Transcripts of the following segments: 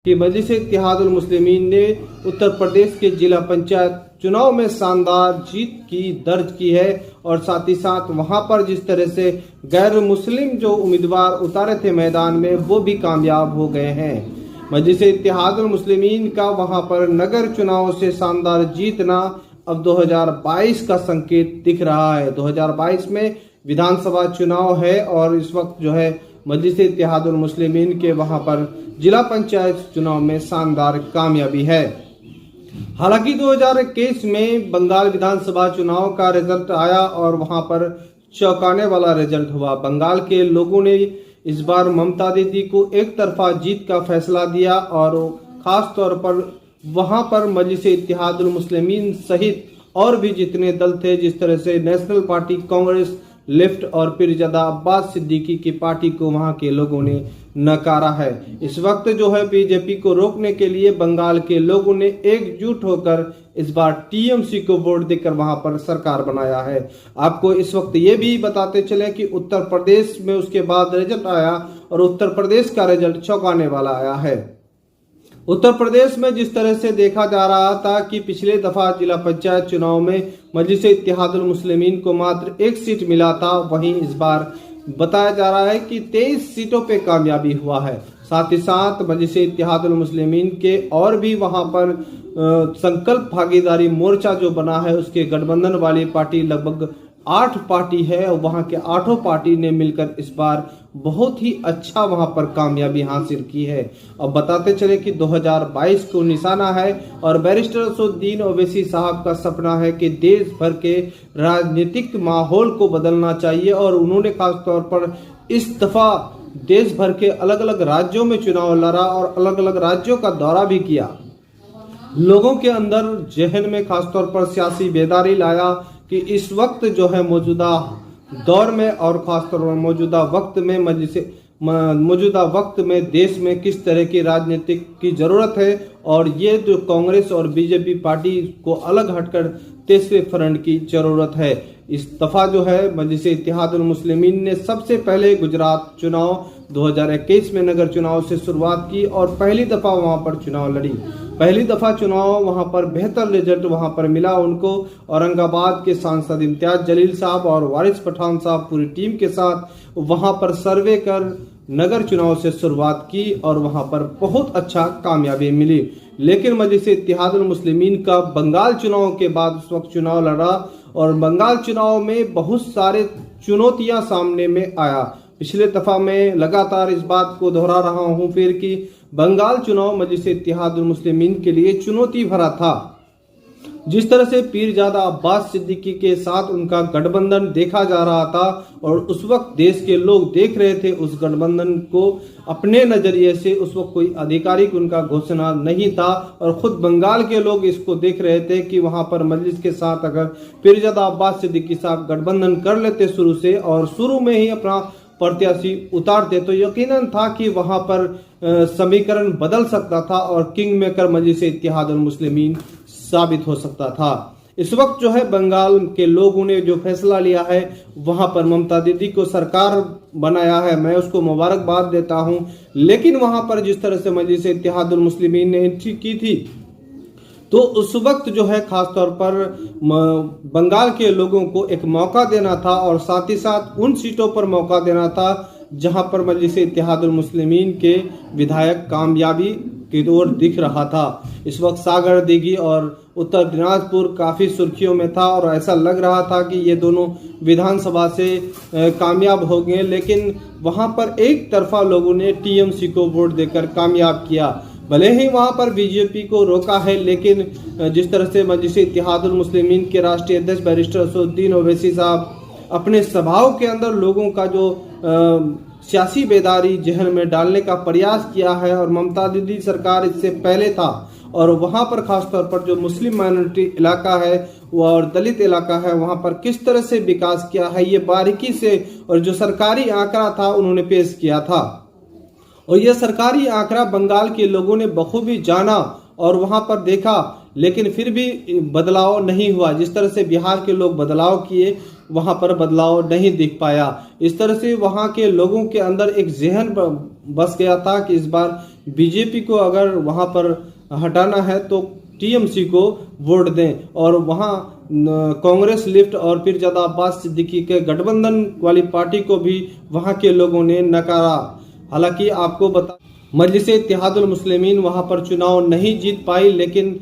कि मजलिस-ए-इत्तेहादुल मुस्लिमीन ने उत्तर प्रदेश के जिला पंचायत चुनाव में शानदार जीत की दर्ज की है और साथ ही साथ वहां पर जिस तरह से गैर मुस्लिम जो उम्मीदवार उतारे थे मैदान में वो भी कामयाब हो गए हैं। मजलिस-ए-इत्तेहादुल मुस्लिमीन का वहां पर नगर चुनाव से शानदार जीतना अब 2022 का संकेत दिख रहा है। 2022 में विधानसभा चुनाव है और इस वक्त जो है मजलिस-ए-इत्तेहादुल मुस्लिमीन के वहां पर जिला पंचायत चुनाव में शानदार कामयाबी है। हालांकि 2021 में बंगाल विधानसभा चुनाव का रिजल्ट आया और वहां पर चौंकाने वाला रिजल्ट हुआ। बंगाल के लोगों ने इस बार ममता दीदी को एक तरफा जीत का फैसला दिया और खास तौर पर वहां पर मजलिस-ए-इत्तेहादुल मुस्लिमीन सहित और भी जितने दल थे, जिस तरह से नेशनल पार्टी, कांग्रेस, लेफ्ट और पीरजादा अब्बास सिद्दीकी की पार्टी को वहां के लोगों ने नकारा है। इस वक्त जो है बीजेपी को रोकने के लिए बंगाल के लोगों ने एकजुट होकर इस बार टीएमसी को वोट देकर वहां पर सरकार बनाया है। आपको इस वक्त ये भी बताते चले कि उत्तर प्रदेश में उसके बाद रिजल्ट आया और उत्तर प्रदेश का रिजल्ट चौंकाने वाला आया है। उत्तर प्रदेश में जिस तरह से देखा जा रहा था कि पिछले दफा जिला पंचायत चुनाव में मजलिस-ए-इत्तेहादुल मुस्लिमीन को मात्र एक सीट मिला था, वहीं इस बार बताया जा रहा है कि 23 सीटों पे कामयाबी हुआ है। साथ ही साथ मजलिस-ए-इत्तेहादुल मुस्लिमीन के और भी वहां पर संकल्प भागीदारी मोर्चा जो बना है उसके गठबंधन वाली पार्टी लगभग 8 पार्टी है और वहां के 8 पार्टी ने मिलकर इस बार बहुत ही अच्छा वहां पर कामयाबी हासिल की है। अब बताते चले कि 2022 को निशाना है और बैरिस्टर असदुद्दीन ओवैसी साहब का सपना है कि देश भर के राजनीतिक माहौल को बदलना चाहिए और उन्होंने खास तौर पर इस दफा देश भर के अलग अलग राज्यों में चुनाव लड़ा और अलग अलग राज्यों का दौरा भी किया। लोगों के अंदर जहन में खास तौर पर सियासी बेदारी लाया कि इस वक्त जो है मौजूदा दौर में और खासतौर पर मौजूदा वक्त में देश में किस तरह की राजनीतिक की जरूरत है और ये जो कांग्रेस और बीजेपी पार्टी को अलग हटकर तीसरे फ्रंट की जरूरत है। इस दफा जो है मजलिस-ए-इत्तेहादुल मुस्लिमीन ने सबसे पहले गुजरात चुनाव 2021 में नगर चुनाव से शुरुआत की और पहली दफा वहां पर चुनाव लड़ी। पहली दफा चुनाव वहां पर बेहतर रिजल्ट वहां पर मिला उनको। औरंगाबाद के सांसद इम्तियाज जलील साहब और वारिस पठान साहब पूरी टीम के साथ वहां पर सर्वे कर नगर चुनाव से शुरुआत की और वहां पर बहुत अच्छा कामयाबी मिली। लेकिन मजलिस-ए-इत्तेहादुल मुस्लिमीन का बंगाल चुनाव के बाद उस वक्त चुनाव लड़ा और बंगाल चुनाव में बहुत सारे चुनौतियां सामने में आया। पिछले दफा मैं लगातार इस बात को दोहरा रहा हूं फिर कि बंगाल चुनाव मजलिस-ए-इत्तेहादुल मुस्लिमीन के लिए चुनौती भरा था। जिस तरह से पीरजादा अब्बास सिद्दीकी के साथ उनका गठबंधन देखा जा रहा था और उस वक्त देश के लोग देख रहे थे उस गठबंधन को अपने नजरिए से, उस वक्त कोई आधिकारिक उनका घोषणा नहीं था और खुद बंगाल के लोग इसको देख रहे थे कि वहां पर मजलिस के साथ अगर पीरजादा अब्बास सिद्दीकी साहब गठबंधन कर लेते शुरू से और शुरू में ही अपना प्रत्याशी उतारते तो यकीनन था कि वहां पर समीकरण बदल सकता था और किंग मेकर मजलिस-ए-इत्तेहादुल मुस्लिमीन साबित हो सकता था। इस वक्त जो है बंगाल के लोगों ने जो फैसला लिया है वहां पर ममता दीदी को सरकार बनाया है, मैं उसको मुबारकबाद देता हूं। लेकिन वहां पर जिस तरह से मजलिस-ए-इत्तेहादुल मुस्लिमीन ने एंट्री की थी तो उस वक्त जो है खास तौर पर बंगाल के लोगों को एक मौका देना था और साथ ही साथ उन सीटों पर मौका देना था जहां पर मजलिस-ए-इत्तेहादुल मुस्लिमीन के विधायक कामयाबी की ओर दिख रहा था। इस वक्त सागर दिघी और उत्तर दिनाजपुर काफी सुर्खियों में था और ऐसा लग रहा था कि ये दोनों विधानसभा से कामयाब हो गए, लेकिन वहां पर एक तरफा लोगों ने टीएमसी को वोट देकर कामयाब किया। भले ही वहां पर बीजेपी को रोका है, लेकिन जिस तरह से मजलिस-ए-इत्तेहादुल मुस्लिमीन के राष्ट्रीय अध्यक्ष बैरिस्टर असदुद्दीन ओवैसी साहब अपने सभाओं के अंदर लोगों का जो सियासी बेदारी जहन में डालने का प्रयास किया है और ममता दीदी सरकार इससे पहले था और वहां पर खासतौर पर जो मुस्लिम माइनॉरिटी इलाका है और दलित इलाका है वहां पर किस तरह से विकास किया है ये बारीकी से और जो सरकारी आंकड़ा था उन्होंने पेश किया था और यह सरकारी आंकड़ा बंगाल के लोगों ने बखूबी जाना और वहां पर देखा, लेकिन फिर भी बदलाव नहीं हुआ। जिस तरह से बिहार के लोग बदलाव किए वहां पर बदलाव नहीं दिख पाया। इस तरह से वहां के लोगों के अंदर एक जहन बस गया था कि इस बार बीजेपी को अगर वहां पर हटाना है तो टीएमसी को वोट दें, और वहां कांग्रेस लिफ्ट और पीरजादा अब्बास सिद्दीकी के गठबंधन वाली पार्टी को भी वहां के लोगों ने नकारा। हालांकि आपको बता मजलिस इत्तेहादुल मुस्लिमीन वहां पर चुनाव नहीं जीत पाई, लेकिन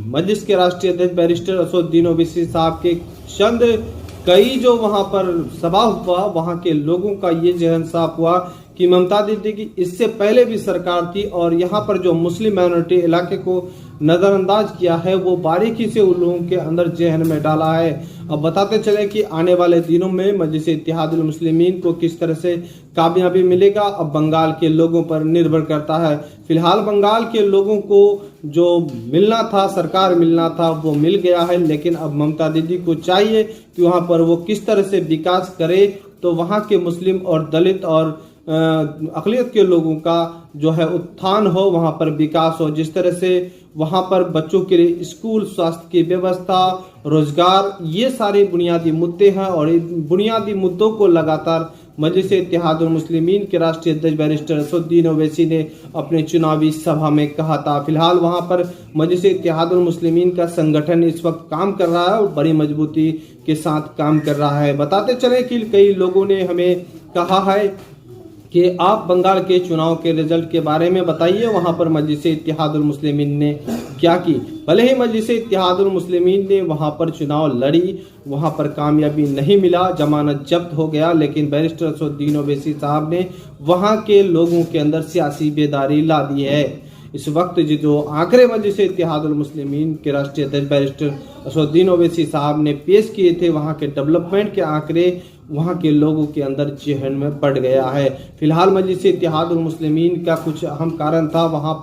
मजलिस के राष्ट्रीय अध्यक्ष बैरिस्टर असदुद्दीन ओवैसी साहब के चंद कई जो वहां पर सभा हुआ, वहां के लोगों का ये जहन साफ हुआ कि ममता दीदी की इससे पहले भी सरकार थी और यहाँ पर जो मुस्लिम माइनॉरिटी इलाके को नजरअंदाज किया है वो बारीकी से उन लोगों के अंदर जहन में डाला है। अब बताते चले कि आने वाले दिनों में मजलिस इत्तेहादुल मुस्लिमीन को किस तरह से कामयाबी मिलेगा, अब बंगाल के लोगों पर निर्भर करता है। फिलहाल बंगाल के लोगों को जो मिलना था, सरकार मिलना था, वो मिल गया है, लेकिन अब ममता दीदी को चाहिए कि वहां पर वो किस तरह से विकास करे तो वहां के मुस्लिम और दलित और अक़लियत के लोगों का जो है उत्थान हो, वहां पर विकास हो। जिस तरह से वहां पर बच्चों के लिए स्कूल, स्वास्थ्य की व्यवस्था, रोजगार, ये सारे बुनियादी मुद्दे हैं और इन बुनियादी मुद्दों को लगातार मजलिस इत्तेहादुल मुस्लिमीन के राष्ट्रीय अध्यक्ष बैरिस्टर असदुद्दीन ओवैसी ने अपने चुनावी सभा में कहा था। फिलहाल वहां पर मजलिस इत्तेहादुल मुस्लिमीन का संगठन इस वक्त काम कर रहा है और बड़ी मजबूती के साथ काम कर रहा है। बताते चले कि कई लोगों ने हमें कहा है कि आप बंगाल के चुनाव के रिजल्ट के बारे में बताइए, वहां पर मजलिस इत्तेहादुल मुस्लिमीन ने क्या की। भले ही मजलिस इत्तेहादुल मुस्लिमीन ने वहां पर चुनाव लड़ी, वहां पर कामयाबी नहीं मिला, जमानत जब्त हो गया, लेकिन बैरिस्टर असदुद्दीन ओवैसी साहब ने वहां के लोगों के अंदर सियासी बेदारी ला दी है। इस वक्त जो आंकड़े मजलिस इत्तेहादुल मुस्लिमीन के राष्ट्रीय अध्यक्ष बैरिस्टर असदुद्दीन ओवैसी साहब ने पेश किए थे, वहां के डेवलपमेंट के आंकड़े वहां के लोगों के अंदर जहन में पड़ गया है। फिलहाल मजलिस इत्तेहादुल मुस्लिमीन का कुछ अहम कारण था, वहां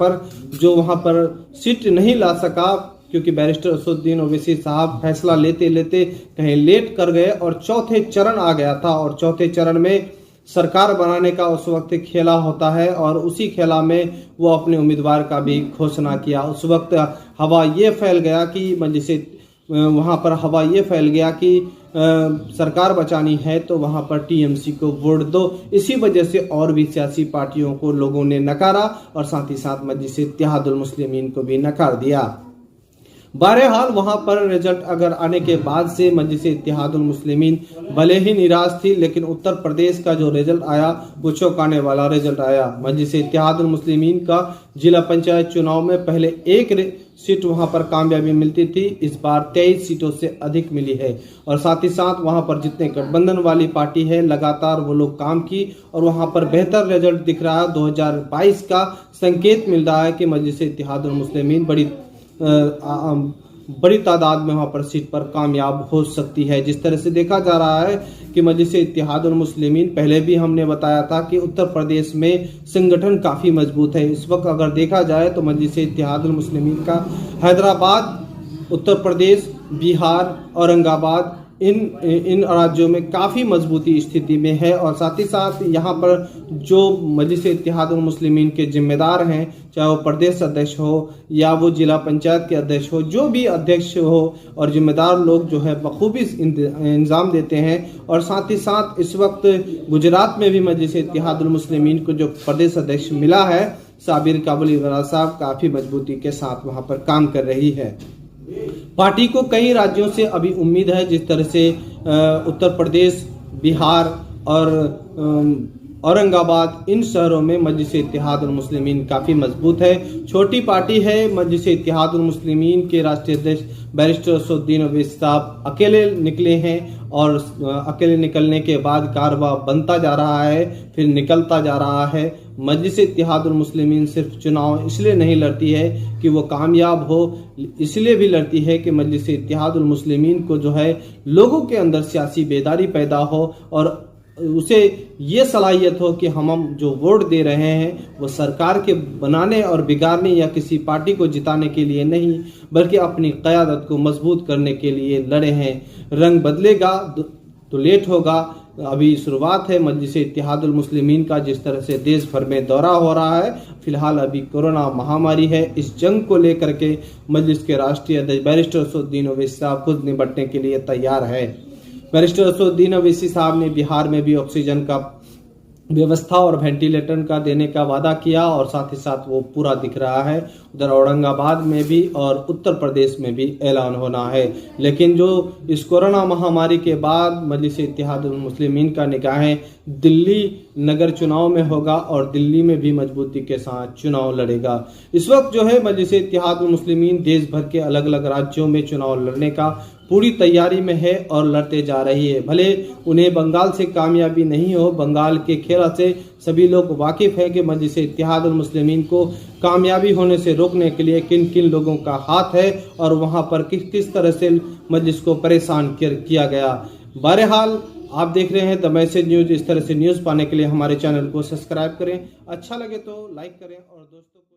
पर सीट नहीं ला सका क्योंकि बैरिस्टर असदुद्दीन ओवैसी साहब फैसला लेते लेते कहीं लेट कर गए और चौथे चरण आ गया था, और चौथे चरण में सरकार बनाने का उस वक्त खेला होता है और उसी खेला में वो अपने उम्मीदवार का भी घोषणा किया। उस वक्त हवा ये फैल गया कि सरकार बचानी है तो वहां पर टीएमसी को वोट दो। इसी वजह से और भी सियासी पार्टियों को लोगों ने नकारा और साथ ही साथ मजलिस इत्तेहादुल मुस्लिमीन को भी नकार दिया। बहरहाल वहां पर रिजल्ट अगर आने के बाद से मजलिस इत्तेहादुल मुस्लिमीन भले ही निराश थी, लेकिन उत्तर प्रदेश का जो रिजल्ट आया वो चौंकाने वाला रिजल्ट आया। मजलिस इत्तेहादुल मुस्लिमीन का जिला पंचायत चुनाव में पहले एक सीट वहां पर कामयाबी मिलती थी, इस बार 23 सीटों से अधिक मिली है। और साथ ही साथ वहां पर जितने गठबंधन वाली पार्टी है लगातार वो लोग काम की और वहां पर बेहतर रिजल्ट दिख रहा है। 2022 का संकेत मिल रहा है कि मजलिस इत्तेहादुल मुस्लिमीन बड़ी तादाद में वहां पर सीट पर कामयाब हो सकती है। जिस तरह से देखा जा रहा है कि मजलिस इत्तेहादुल मुस्लिमीन, पहले भी हमने बताया था कि उत्तर प्रदेश में संगठन काफी मजबूत है। इस वक्त अगर देखा जाए तो मजलिस इत्तेहादुल मुस्लिमीन का हैदराबाद, उत्तर प्रदेश, बिहार, औरंगाबाद इन राज्यों में काफ़ी मजबूती स्थिति में है। और साथ ही साथ यहाँ पर जो मजलिस इत्तेहादुल मुस्लिमीन के जिम्मेदार हैं, चाहे वो प्रदेश अध्यक्ष हो या वो जिला पंचायत के अध्यक्ष हो, जो भी अध्यक्ष हो और जिम्मेदार लोग जो है बखूबी इंतजाम देते हैं। और साथ ही साथ इस वक्त गुजरात में भी मजलिस इत्तेहादुल मुस्लिमीन को जो प्रदेश अध्यक्ष मिला है, साबिर काबुली साहब, काफ़ी मजबूती के साथ वहाँ पर काम कर रही है। पार्टी को कई राज्यों से अभी उम्मीद है, जिस तरह से उत्तर प्रदेश, बिहार और औरंगाबाद, इन शहरों में मजलिस इत्तेहादुल मुस्लिमीन काफ़ी मजबूत है। छोटी पार्टी है। मजलिस इत्तेहादुल मुस्लिमीन के राष्ट्रीय अध्यक्ष बैरिस्टर असदुद्दीन ओवैसी साहब अकेले निकले हैं और अकेले निकलने के बाद कारवा बनता जा रहा है, फिर निकलता जा रहा है। मजलिस इत्तेहादुल मुस्लिमीन सिर्फ चुनाव इसलिए नहीं लड़ती है कि वो कामयाब हो, इसलिए भी लड़ती है कि मजलिस इत्तेहादुल मुस्लिमीन को जो है लोगों के अंदर सियासी बेदारी पैदा हो और उसे ये सलाहियत हो कि हम जो वोट दे रहे हैं वो सरकार के बनाने और बिगाड़ने या किसी पार्टी को जिताने के लिए नहीं, बल्कि अपनी क़यादत को मजबूत करने के लिए लड़े हैं। रंग बदलेगा तो लेट होगा। अभी शुरुआत है मजलिस इत्तेहादुल मुस्लिमीन का। जिस तरह से देश भर में दौरा हो रहा है, फिलहाल अभी कोरोना महामारी है, इस जंग को लेकर के मजलिस के राष्ट्रीय अध्यक्ष बैरिस्टर असदुद्दीन ओवैसी साहब खुद निपटने के लिए तैयार है। बैरिस्टर असदुद्दीन ओवैसी साहब ने बिहार में भी ऑक्सीजन का व्यवस्था और वेंटिलेटर का देने का वादा किया और साथ ही साथ वो पूरा दिख रहा है। उधर औरंगाबाद में भी और उत्तर प्रदेश में भी ऐलान होना है। लेकिन जो इस कोरोना महामारी के बाद मजलिस इत्तेहादुल मुस्लिमीन का निगाहें दिल्ली नगर चुनाव में होगा और दिल्ली में भी मजबूती के साथ चुनाव लड़ेगा। इस वक्त जो है मजलिस इत्तेहादुल मुस्लिमीन देश भर के अलग अलग राज्यों में चुनाव लड़ने का पूरी तैयारी में है और लड़ते जा रही है। भले उन्हें बंगाल से कामयाबी नहीं हो, बंगाल के खेल से सभी लोग वाकिफ है कि मजलिस इत्तेहादुल मुस्लिमीन को कामयाबी होने से रोकने के लिए किन किन लोगों का हाथ है और वहां पर किस किस तरह से मजलिस को परेशान किया गया। बहरहाल आप देख रहे हैं द मैसेज न्यूज। इस तरह से न्यूज पाने के लिए हमारे चैनल को सब्सक्राइब करें, अच्छा लगे तो लाइक करें और दोस्तों को